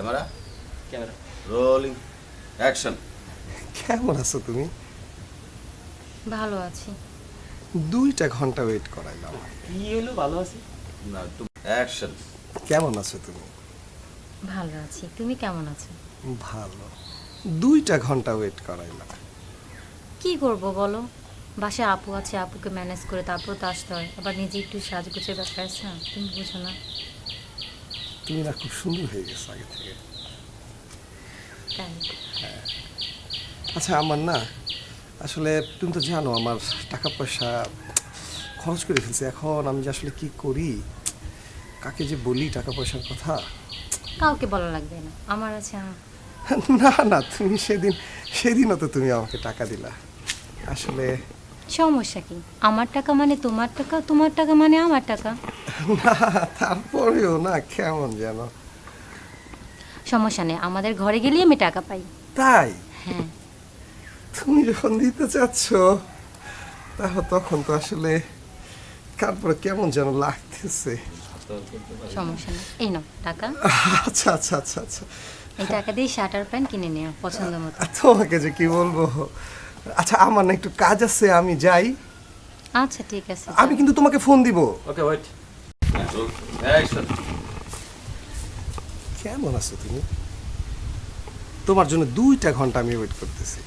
Camera camera rolling action. কেমন আছো তুমি? ভালো আছি। 2টা ঘন্টা ওয়েট করাইলাম। কি হলো? ভালো আছি না তুমি অ্যাকশন। কেমন আছো তুমি? ভালো আছি। তুমি কেমন আছো? ভালো। 2টা ঘন্টা ওয়েট করাইলাম। কি করব বলো? বাসায় আপু আছে, আপুকে ম্যানেজ করে তারপর তো আসতে হয়। আবার নিজে একটু সাজগোজের ব্যাপার আছে না, তুমি বুঝো না। তুমি না খুব সুন্দর হয়ে গেছো আগে থেকে। তাই আচ্ছা আমার না আসলে তুমি তো জানো আমার টাকা পয়সা খরচ করে ফেলছি। এখন আমি যে আসলে কি করি, কাকে যে বলি টাকা পয়সার কথা। কাউকে বলা লাগবে না, আমার আছে না না, তুমি সেদিনও তো তুমি আমাকে টাকা দিলা। আসলে সমস্যা কি? আমার টাকা মানে তোমার টাকা, তোমার টাকা মানে আমার টাকা। না, তারপরেও না কেমন যেন। সমস্যা নেই, আমাদের ঘরে গেলেই আমি টাকা পাই। তাই হ্যাঁ, তুমি যখন দিতে চাচ্ছ তখন তো আসলে তারপরে কেমন যেন লাগতেছে। সমস্যা নেই, এই নাও টাকা। আচ্ছা আচ্ছা আচ্ছা আচ্ছা, এই টাকা দিয়ে শার্ট আর প্যান্ট কিনে নিও পছন্দ মতো। তোমাকে যে কি বলবো। আচ্ছা আমার না একটু কাজ আছে, আমি যাই। আচ্ছা ঠিক আছে, আমি যাও। কিন্তু তোমাকে ফোন দিব। Okay wait action. কেমন আছো তুমি? তোমার জন্য 2টা ঘন্টা আমি ওয়েট করতেছি।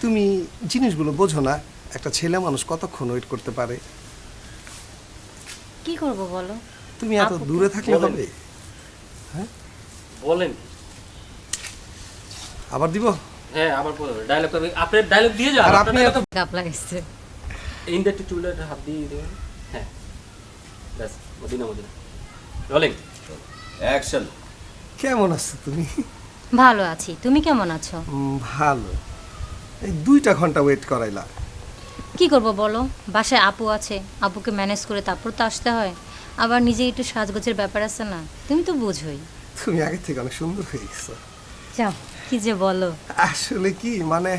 তুমি জিনিসগুলো বোঝো না, একটা ছেলে মানুষ কতক্ষণ ওয়েট করতে পারে। কি করব বলো? তুমি এত আপুকে- দূরে থাকলে বলেন। হবে? বলেন। আবার দিব? হ্যাঁ আবার ডায়লগ আপনি ডায়লগ দিয়ে যান। আর আপনি আপনি তো গাপ লাগাইছে। ইনডাইরেক্ট চুলটা হাত দিয়ে দিবেন। হ্যাঁ ব্যাস মদিনা মদিনা রোলিং অ্যাকশন। কেমন আছো তুমি? ভালো আছি, তুমি কেমন আছো? ভালো। এই 2টা ঘন্টা ওয়েট করাইলা। কি করব বলো? বাসায় আপু আছে, আপুকে ম্যানেজ করে তারপর তো আসতে হয়। আবার নিজে একটু সাজগোজের ব্যাপার আছে না, তুমি তো বুঝোই। তুমি আগে থেকে অনেক সুন্দর হয়ে গেছো। যাও, কি যে বলো। আসলে কি মানে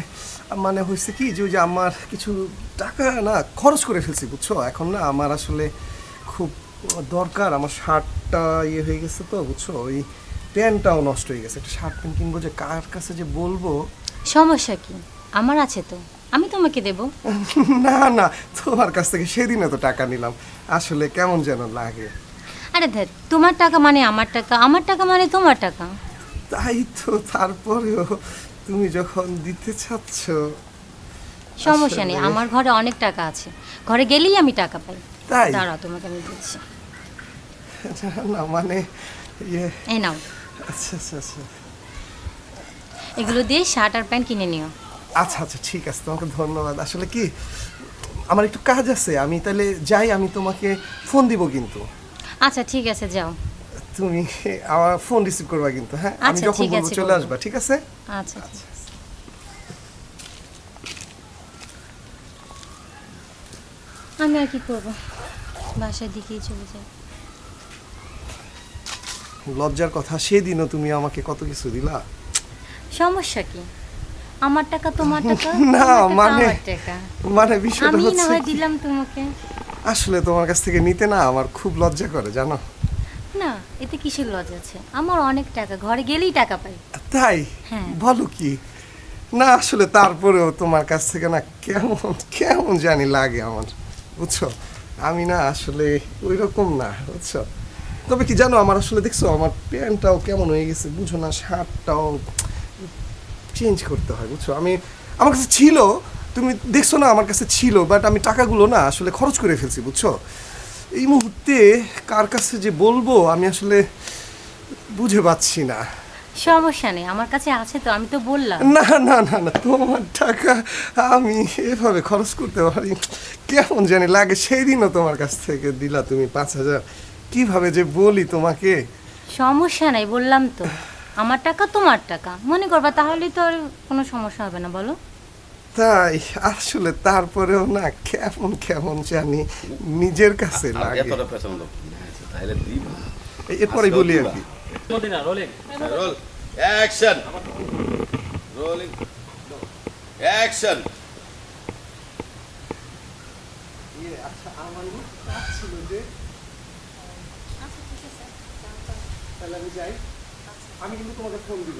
মানে হয়েছে কি যে ওই যে আমার কিছু টাকা না খরচ করে ফেলছি বুঝছো। এখন না আমার আসলে খুব দরকার। আমার শার্টটা ইয়ে হয়ে গেছে তো বুঝছো, ওই প্যান্টটাও নষ্ট হয়ে গেছে। একটা শার্ট প্যান্ট কিনবো, যে কার কাছে যে বলবো। সমস্যা কি? আমার আছে তো, আমি তোমাকে দেব। না না, তোমার কাছ থেকে সেদিনে তো টাকা নিলাম, আসলে কেমন যেন লাগে। আরে ধ্যাত, তোমার টাকা মানে আমার টাকা, আমার টাকা মানে তোমার টাকা। তাই তো, তারপরেও তুমি যখন দিতে চাচ্ছ। সমস্যা নেই, আসলে- আমার ঘরে অনেক টাকা আছে, ঘরে গেলেই আমি টাকা পাই। তাই দাঁড়াও, তোমাকে আমি দিচ্ছি। না মানে ইয়ে, এই নাও, আচ্ছা আচ্ছা আচ্ছা এগুলো দিয়ে শার্ট আর প্যান্ট কিনে নিও। আচ্ছা আচ্ছা ঠিক আছে, তোমাকে ধন্যবাদ। আসলে কি আমার একটু কাজ আছে, আমি তাহলে যাই। আমি তোমাকে ফোন দিব কিন্তু। আচ্ছা ঠিক আছে, যাও। তুমি আমার ফোন রিসিভ করবা কিন্তু, হ্যাঁ? আমি আচ্ছা, যখন ঠিক বলবো আছে, চলে বলবো। আসবা, ঠিক আছে? আচ্ছা আচ্ছা। আমি আর কি করব, বাসার দিকেই চলে যাই। লজ্জার কথা, সেদিনও তুমি আমাকে কত কিছু দিলা। সমস্যা কি? আমার টাকা তোমার টাকা, না, তোমার টাকা মানে আমার টাকা। মানে বিষয়টা আমি না হচ্ছে হয় কি, দিলাম তোমাকে। আসলে তোমার কাছ থেকে নিতে না আমার খুব লজ্জা করে জানো। না, এতে কিসের লজ্জা আছে? আমার অনেক টাকা, ঘরে গেলেই টাকা পাই। তাই হ্যাঁ। বলো কি? না আসলে তারপরেও তোমার কাছ থেকে না কেমন কেমন জানি লাগে আমার, বুঝছো। আমি না আসলে ওই রকম না, বুঝছো। তবে কি জানো, আমার আসলে দেখছো আমার প্যান্টটাও কেমন হয়ে গেছে, বুঝো না। শার্টটাও চেঞ্জ করতে হয়, বুঝছো। আমার কাছে ছিল, তুমি দেখছো না আমার কাছে ছিল, বাট আমি টাকাগুলো না আসলে খরচ করে ফেলছি, বুঝছো। এই মুহূর্তে কার কাছে যে বলবো আমি আসলে বুঝে পাচ্ছি না। সমস্যা নেই, আমার কাছে আছে তো, আমি তো বললাম। না না না না, তোমার টাকা আমি এভাবে খরচ করতে পারি, কেমন জানি লাগে। সেই দিনও তোমার কাছ থেকে দিলা তুমি 5,000, কিভাবে যে বলি তোমাকে। সমস্যা নাই, বললাম তো, আমার টাকা তোমার টাকা মনে করবা, তাহলে তো আর কোনো সমস্যা হবে না, বলো। তাই আসলে তারপরেও না কেমন কেমন জানি নিজের কাছে আর লাগে। এতটা পেছন লোক তাহলে দিব। এরপরে বলি আর কি। Madina rolling roll action. Rolling action. আচ্ছা আমার ছিল যে তাহলে আমি যাই, আমি কিন্তু তোমাকে ফোন দিব,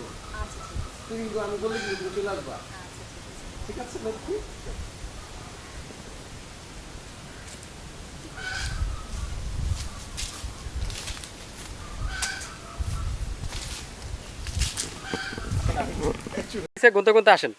তুমি কিন্তু আমি বললে কিন্তু তুমি চলে আসবা, ঠিক আছে লক্ষ্মী? গুনতে গুনতে আসেন।